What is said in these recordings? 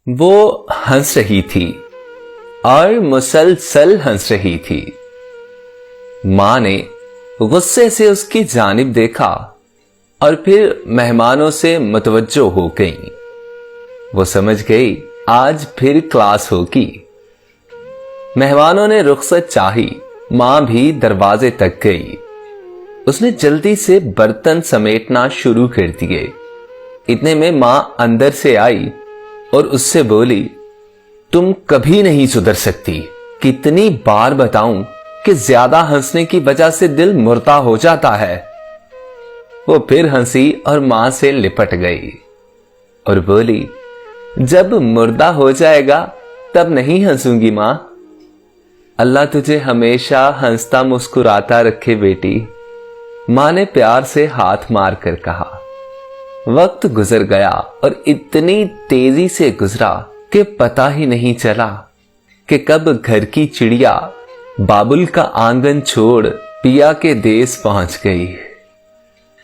وہ ہنس رہی تھی اور مسلسل ہنس رہی تھی۔ ماں نے غصے سے اس کی جانب دیکھا اور پھر مہمانوں سے متوجہ ہو گئی۔ وہ سمجھ گئی آج پھر کلاس ہوگی۔ مہمانوں نے رخصت چاہی، ماں بھی دروازے تک گئی۔ اس نے جلدی سے برتن سمیٹنا شروع کر دیے۔ اتنے میں ماں اندر سے آئی اور اس سے بولی، تم کبھی نہیں سدھر سکتی، کتنی بار بتاؤں کہ زیادہ ہنسنے کی وجہ سے دل مردہ ہو جاتا ہے۔ وہ پھر ہنسی اور ماں سے لپٹ گئی اور بولی، جب مردہ ہو جائے گا تب نہیں ہنسوں گی ماں۔ اللہ تجھے ہمیشہ ہنستا مسکراتا رکھے بیٹی، ماں نے پیار سے ہاتھ مار کر کہا۔ وقت گزر گیا اور اتنی تیزی سے گزرا کہ پتہ ہی نہیں چلا کہ کب گھر کی چڑیا بابل کا آنگن چھوڑ پیا کے دیس پہنچ گئی۔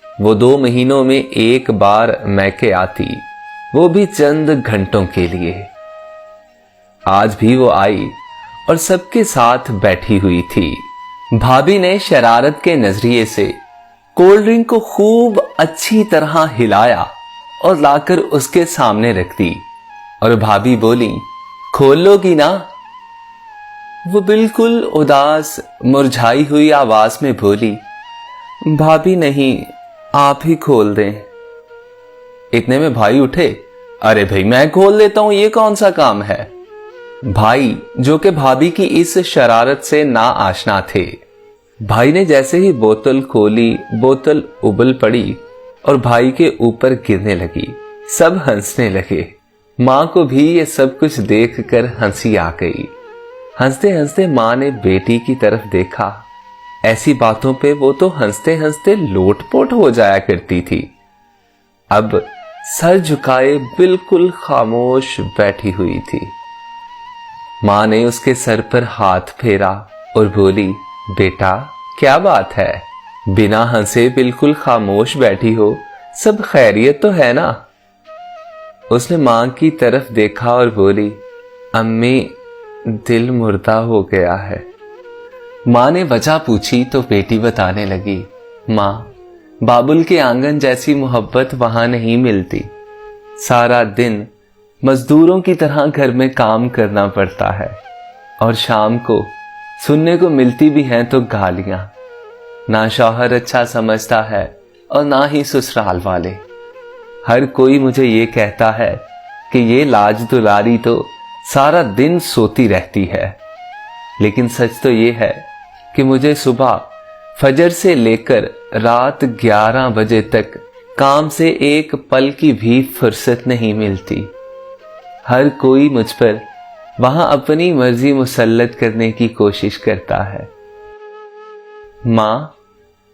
وہ 2 مہینوں میں ایک بار میکے آتی، وہ بھی چند گھنٹوں کے لیے۔ آج بھی وہ آئی اور سب کے ساتھ بیٹھی ہوئی تھی۔ بھابھی نے شرارت کے نظریے سے کولڈ ڈرنک کو خوب اچھی طرح ہلایا اور لا کر اس کے سامنے رکھ دی، اور بھابھی بولی، کھول لو گی نا؟ وہ بالکل اداس مرجھائی ہوئی آواز میں بولی، بھابھی نہیں، آپ ہی کھول دیں۔ اتنے میں بھائی اٹھے، ارے بھائی میں کھول دیتا ہوں، یہ کون سا کام ہے؟ بھائی جو کہ بھابھی کی اس شرارت سے نا آشنا تھے، بھائی نے جیسے ہی بوتل کھولی، بوتل ابل پڑی اور بھائی کے اوپر گرنے لگی۔ سب ہنسنے لگے۔ ماں کو بھی یہ سب کچھ دیکھ کر ہنسی آ گئی۔ ہنستے ہنستے ماں نے بیٹی کی طرف دیکھا۔ ایسی باتوں پہ وہ تو ہنستے ہنستے لوٹ پوٹ ہو جایا کرتی تھی، اب سر جھکائے بالکل خاموش بیٹھی ہوئی تھی۔ ماں نے اس کے سر پر ہاتھ پھیرا اور بولی، بیٹا کیا بات ہے؟ بنا ہنسے بالکل خاموش بیٹھی ہو، سب خیریت تو ہے نا؟ اس نے ماں کی طرف دیکھا اور بولی، امی دل مردہ ہو گیا ہے۔ ماں نے وجہ پوچھی تو بیٹی بتانے لگی، ماں بابل کے آنگن جیسی محبت وہاں نہیں ملتی، سارا دن مزدوروں کی طرح گھر میں کام کرنا پڑتا ہے، اور شام کو سننے کو ملتی بھی ہیں تو گالیاں۔ نہ شوہر اچھا سمجھتا ہے اور نہ ہی سسرال والے۔ ہر کوئی مجھے یہ کہتا ہے کہ یہ لاج دلاری تو سارا دن سوتی رہتی ہے، لیکن سچ تو یہ ہے کہ مجھے صبح فجر سے لے کر رات 11 بجے تک کام سے ایک پل کی بھی فرصت نہیں ملتی۔ ہر کوئی مجھ پر وہاں اپنی مرضی مسلط کرنے کی کوشش کرتا ہے۔ ماں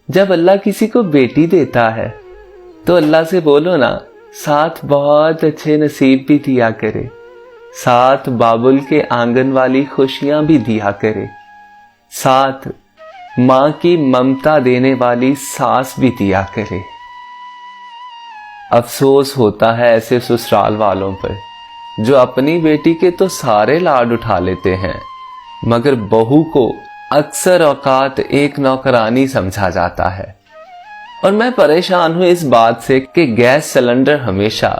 جب اللہ کسی کو بیٹی دیتا ہے تو اللہ سے بولو نا، ساتھ بہت اچھے نصیب بھی دیا کرے، ساتھ بابل کے آنگن والی خوشیاں بھی دیا کرے، ساتھ ماں کی ممتا دینے والی ساس بھی دیا کرے۔ افسوس ہوتا ہے ایسے سسرال والوں پر جو اپنی بیٹی کے تو سارے لاڈ اٹھا لیتے ہیں، مگر بہو کو اکثر اوقات ایک نوکرانی سمجھا جاتا ہے۔ اور میں پریشان ہوں اس بات سے کہ گیس سلنڈر ہمیشہ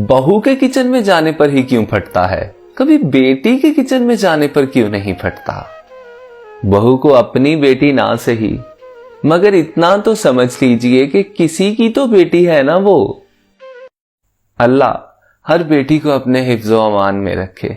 بہو کے کچن میں جانے پر ہی کیوں پھٹتا ہے، کبھی بیٹی کے کچن میں جانے پر کیوں نہیں پھٹتا؟ بہو کو اپنی بیٹی نہ سہی، مگر اتنا تو سمجھ لیجئے کہ کسی کی تو بیٹی ہے نا وہ۔ اللہ ہر بیٹی کو اپنے حفظ و امان میں رکھے۔